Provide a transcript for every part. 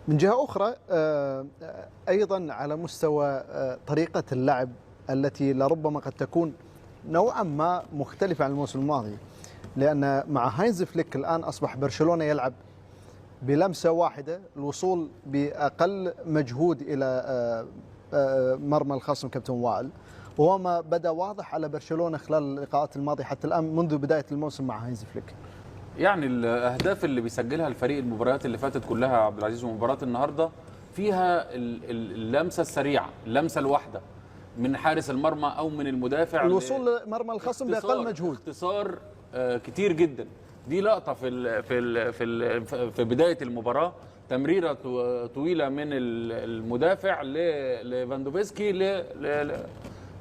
من جهة أخرى أيضا على مستوى طريقة اللعب التي لربما قد تكون نوعا ما مختلفة عن الموسم الماضي، لأن مع هاينز فليك الآن أصبح برشلونة يلعب بلمسة واحدة، الوصول بأقل مجهود إلى مرمى الخصم كابتن وائل، وهو ما بدا واضح على برشلونة خلال اللقاءات الماضية حتى الآن منذ بداية الموسم مع هاينز فليك. يعني الاهداف اللي بيسجلها الفريق المباريات اللي فاتت كلها عبد العزيز، ومباراه النهارده فيها اللمسه السريعه، اللمسه الواحده من حارس المرمى او من المدافع، الوصول لمرمى الخصم باقل مجهود، اختصار كتير جدا. دي لقطه في بدايه المباراه، تمريره طويله من المدافع لفاندوفسكي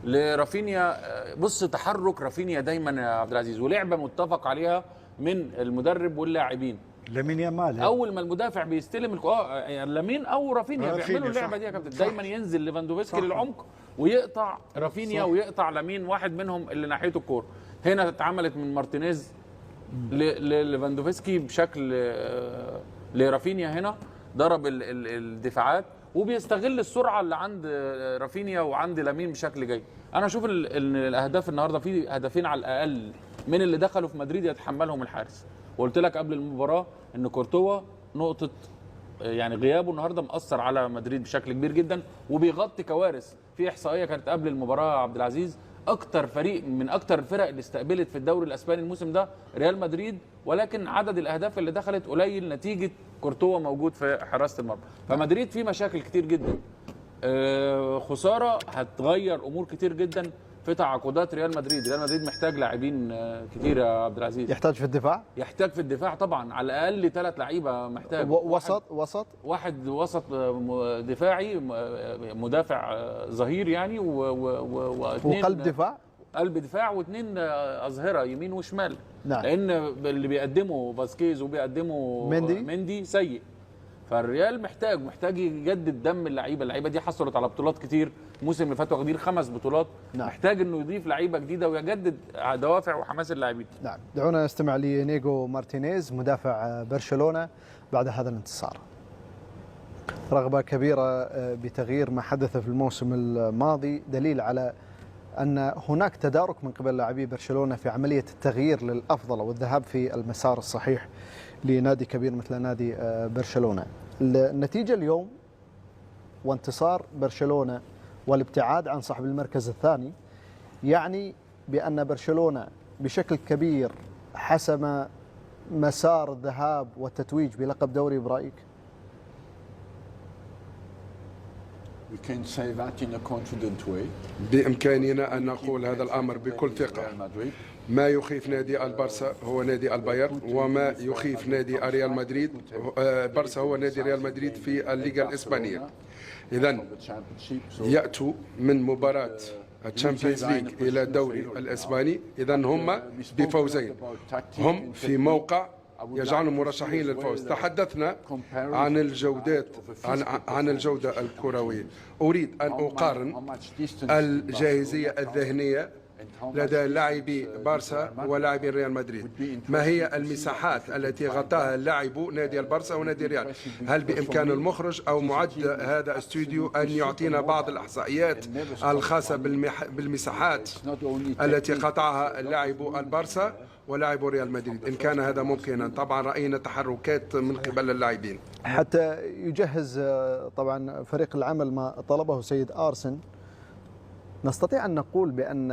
لرافينيا. بص تحرك رافينيا دايما يا عبد العزيز، ولعبه متفق عليها من المدرب واللاعبين. لامين يامال اول ما المدافع بيستلم يعني لامين او رافينيا بيعملوا اللعبه دي يا كابتن، دايما ينزل ليفاندوفسكي للعمق ويقطع رافينيا ويقطع لامين، واحد منهم اللي ناحيته الكوره. هنا اتعملت من مارتينيز ليفاندوفسكي بشكل لرافينيا، هنا ضرب الدفاعات وبيستغل السرعه اللي عند رافينيا وعند لامين بشكل جيد. انا اشوف ان الاهداف النهارده في هدفين على الاقل من اللي دخلوا في مدريد يتحملهم الحارس. وقلت لك قبل المباراه ان كورتوا نقطه يعني غيابه النهارده مأثر على مدريد بشكل كبير جدا، وبيغطي كوارث. في احصائيه كانت قبل المباراه يا عبد العزيز، اكتر فريق من اكتر الفرق اللي استقبلت في الدوري الاسباني الموسم ده ريال مدريد، ولكن عدد الاهداف اللي دخلت قليل نتيجه كورتوا موجود في حراسه المرمى. فمدريد فيه مشاكل كتير جدا، خساره هتغير امور كتير جدا في تعاقدات ريال مدريد. ريال مدريد محتاج لاعبين كتير يا عبد العزيز. يحتاج في الدفاع، يحتاج في الدفاع طبعا على الاقل 3 لعيبه محتاج. واحد وسط دفاعي، مدافع ظهير يعني، واثنين وقلب دفاع، قلب دفاع، واثنين اظهره يمين وشمال. نعم. لان اللي بيقدمه فاسكيز وبيقدمه مندي سيء. فالريال محتاج يجدد دم اللعيبه دي حصلت على بطولات كتير، الموسم اللي فات واخدين 5 بطولات. نعم. محتاج انه يضيف لعيبه جديده ويجدد دوافع وحماس اللاعبين. نعم. دعونا نستمع لنيجو مارتينيز مدافع برشلونه بعد هذا الانتصار. رغبه كبيره بتغيير ما حدث في الموسم الماضي، دليل على ان هناك تدارك من قبل لاعبي برشلونه في عمليه التغيير للافضل والذهاب في المسار الصحيح لنادي كبير مثل نادي برشلونة. النتيجة اليوم وانتصار برشلونة والابتعاد عن صاحب المركز الثاني يعني بأن برشلونة بشكل كبير حسم مسار الذهاب والتتويج بلقب دوري برأيك؟ بإمكاننا أن نقول هذا الأمر بكل ثقة. ما يخيف نادي البارسا هو نادي البايرن، وما يخيف نادي ريال مدريد البارسا هو نادي ريال مدريد في الليغا الإسبانية. إذن يأتوا من مباراة الشامبيونز ليج إلى الدوري الإسباني، إذن هم بفوزين، هم في موقع يجعلهم مرشحين للفوز. تحدثنا عن الجودة الكروية. أريد أن أقارن الجاهزية الذهنية لدى لاعبي بارسا ولاعبي ريال مدريد. ما هي المساحات التي غطاها لاعبو نادي البارسا ونادي ريال؟ هل بإمكان المخرج أو معد هذا استوديو أن يعطينا بعض الإحصائيات الخاصة بالمساحات التي قطعها لاعبو البارسا ولاعبو ريال مدريد؟ إن كان هذا ممكنا. طبعا رأينا تحركات من قبل اللاعبين حتى يجهز طبعا فريق العمل ما طلبه سيد آرسن. نستطيع أن نقول بأن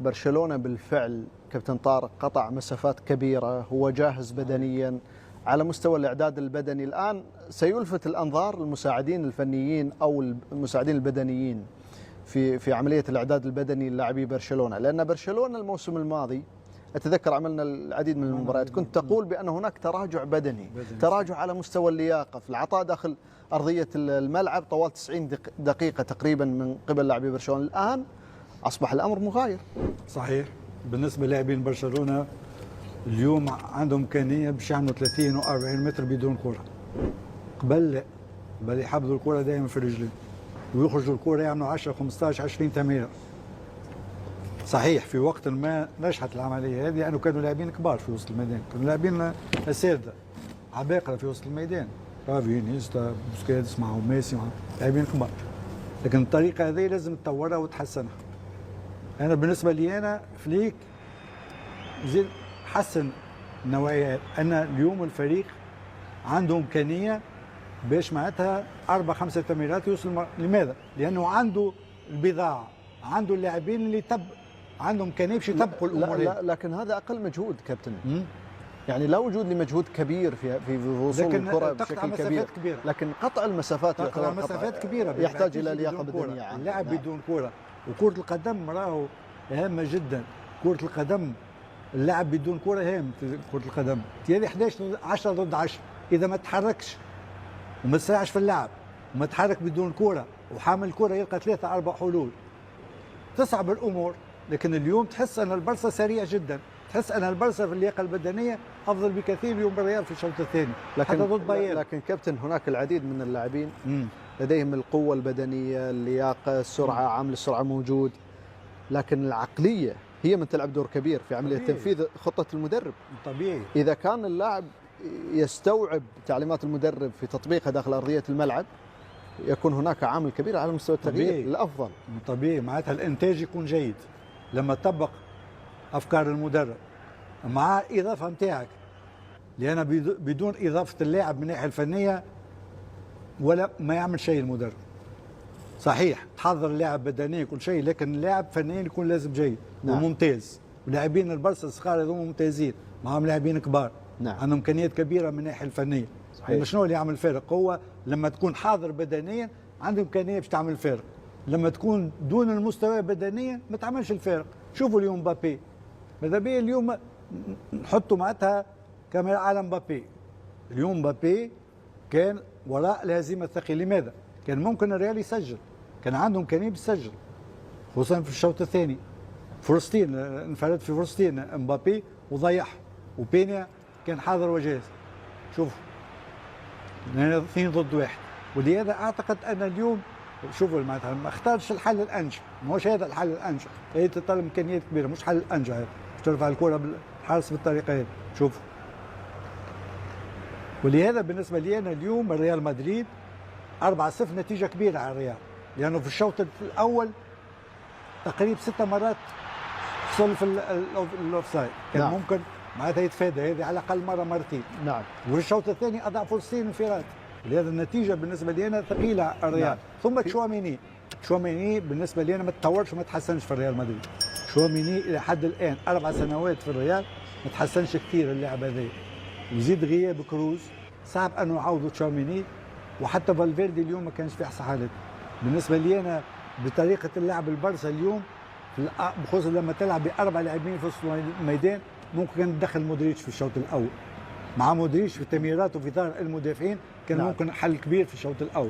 برشلونة بالفعل كابتن طارق قطع مسافات كبيرة، هو جاهز بدنيا على مستوى الإعداد البدني. الآن سيلفت الأنظار المساعدين الفنيين أو المساعدين البدنيين في عملية الإعداد البدني للاعبي برشلونة، لأن برشلونة الموسم الماضي أتذكر عملنا العديد من المباريات كنت تقول بأن هناك تراجع بدني، تراجع على مستوى اللياقة في العطاء داخل أرضية الملعب طوال 90 دقيقة تقريبا من قبل لاعبي برشلونة. الآن أصبح الأمر مغاير. صحيح. بالنسبة للاعبين برشلونة اليوم عندهم إمكانية باش يعملوا 30 و40 متر بدون كرة. قبل يحبذوا الكرة دائما في رجلين ويخرجوا الكرة يعملوا 10 15 20 تمريرة. صحيح في وقت ما نجحت العملية هذه لأنه كانوا لاعبين كبار في وسط الميدان، كانوا لاعبين أساتذة عباقرة في وسط الميدان، رافي نيستا بوسكيتس معهم ميسي معهم لاعبين كبار، لكن الطريقه هذه لازم تطورها وتحسنها. انا بالنسبه لي انا فليك زيد حسن النوعيات. انا اليوم الفريق عنده امكانيه باش معناتها 4-5 تمريرات يوصل. لماذا؟ لانه عنده البضاعه، عنده اللاعبين اللي عنده امكانيه باش يطبقوا الامور. لا لكن هذا اقل مجهود كابتن. يعني لا وجود لمجهود كبير في وصول الكره بشكل كبير، لكن قطع المسافات تقطع مسافات كبيره يحتاج الى لياقه بدنيه. اللاعب بدون كره، وكره القدم راهو هامه جدا. كره القدم اللاعب بدون كره هام في كره القدم. هذه 10 ضد 10. اذا ما تحركش وما تسرعش في اللعب وما تحرك بدون كره وحامل كره يلقى 3-4 حلول تصعب الامور. لكن اليوم تحس ان البرصه سريع جدا، تحس ان البرصه في اللياقه البدنيه افضل بكثير اليوم بالريال في الشوط الثاني حتى ضد بايرن. لكن كابتن هناك العديد من اللاعبين لديهم القوه البدنيه، اللياقه، السرعه، عامل السرعه موجود، لكن العقليه هي من تلعب دور كبير في عمليه تنفيذ خطه المدرب. طبيعي. اذا كان اللاعب يستوعب تعليمات المدرب في تطبيقها داخل ارضيه الملعب يكون هناك عامل كبير على مستوى التغيير الافضل. طبيعي، معناتها الانتاج يكون جيد لما تطبق افكار المدرب مع اضافه نتاعك. لان بدون اضافه اللاعب من الناحيه الفنيه ولا ما يعمل شيء المدرب. صحيح تحضر اللاعب بدنيا كل شيء، لكن اللاعب فنيا يكون لازم جيد وممتاز. ولاعبين البرصه الصغار هذوما ممتازين، معهم لاعبين كبار عندهم امكانيات كبيره من الناحيه الفنيه. صحيح. شنو اللي يعمل فرق؟ هو لما تكون حاضر بدنيا عنده امكانيه باش تعمل فرق. لما تكون دون المستوى بدنيا ما تعملش الفارق. شوفوا اليوم مبابي، ماذا بيه اليوم نحطوا معناتها كاميرا على مبابي. اليوم مبابي كان وراء الهزيمه الثقيله. لماذا؟ كان ممكن الريال يسجل، كان عنده امكانيه يسجل خصوصا في الشوط الثاني. فرصتين انفرد في فرصتين مبابي وضيعها، وبينيا كان حاضر وجاهز. شوف 2 ضد 1. ولهذا اعتقد ان اليوم شوفوا معناتها ما اختارش الحل الانجح، ماهوش هذا الحل الانجح، هي تطلب امكانيات كبيره، مش حل الانجح هذا باش ترفع الكره بالحارس بالطريقه هذه. شوفوا. ولهذا بالنسبه لي انا اليوم الريال مدريد 4-0 نتيجه كبيره على الريال، لانه في الشوط الاول تقريبا 6 مرات حصل في الاوفسايد، كان ممكن معناتها يتفادى هذه على الاقل مره مرتين. وفي الشوط الثاني اضاع فرصتين انفراد. لهذا النتيجه بالنسبه لي انا ثقيله على الريال. ثم تشواميني بالنسبه لي انا ما تطورش وما تحسنش في الريال مدريد. تشواميني الى حد الان 4 سنوات في الريال ما تحسنش كثير اللاعب هذا، ويزيد غياب كروز صعب انه يعوضوا تشواميني. وحتى فالفيردي اليوم ما كانش في احسن حالته. بالنسبه لي انا بطريقه اللعب البرصا اليوم خصوصا لما تلعب ب4 لاعبين في وسط الميدان ممكن تدخل مودريتش في الشوط الاول. مع مودريتش في التمريرات وفي ظهر المدافعين كان ممكن حل كبير في الشوط الاول.